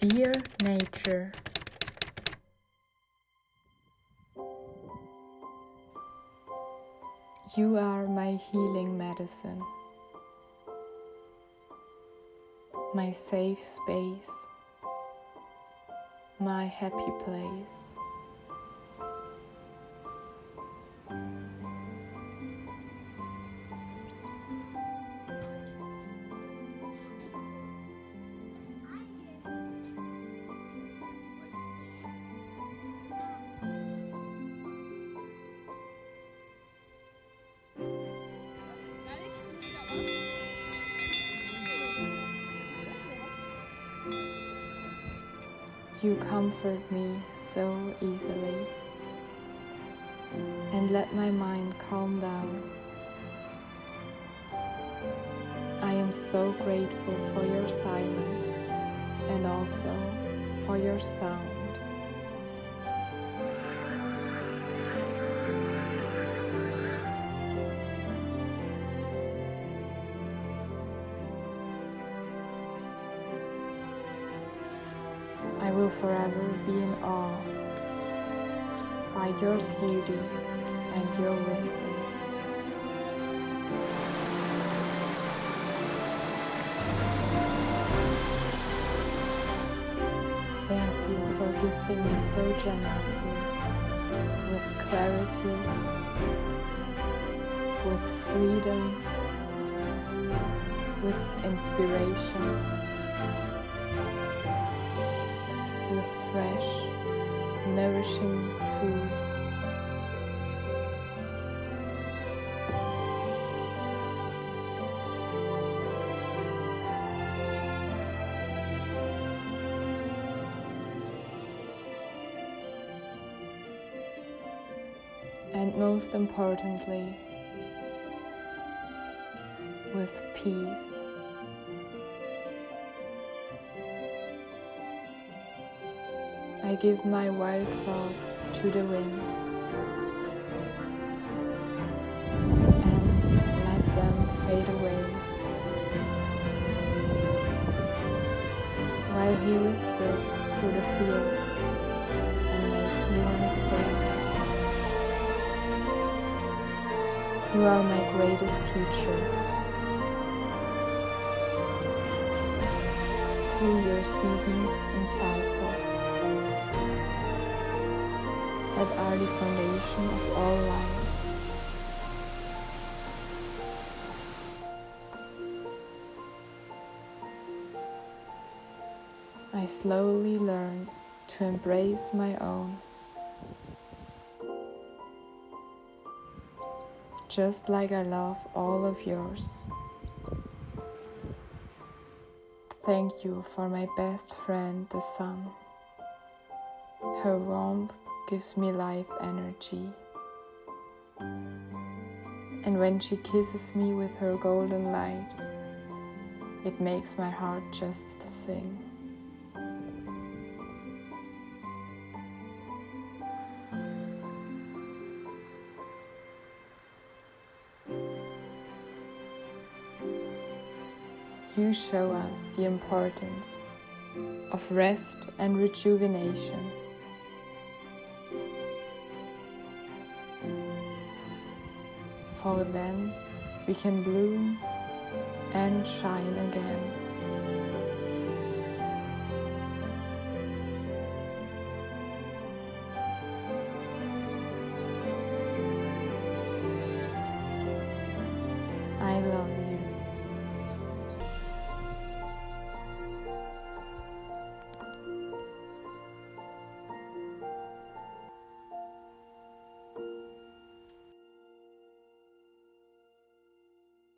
Dear nature, you are my healing medicine, my safe space, my happy place. You comfort me so easily and let my mind calm down. I am so grateful for your silence and also for your sound. I will forever be in awe by your beauty and your wisdom. Thank you for gifting me so generously with clarity, with freedom, with inspiration, with fresh, nourishing food. And most importantly, with peace. I give my wild thoughts to the wind and let them fade away, while he whispers through the fields and makes me want to stay. You are my greatest teacher. Through your seasons and cycles that are the foundation of all life. I slowly learned to embrace my own, just like I love all of yours. Thank you for my best friend, the sun. Her warmth gives me life energy. And when she kisses me with her golden light, it makes my heart just sing. You show us the importance of rest and rejuvenation. For then we can bloom and shine again.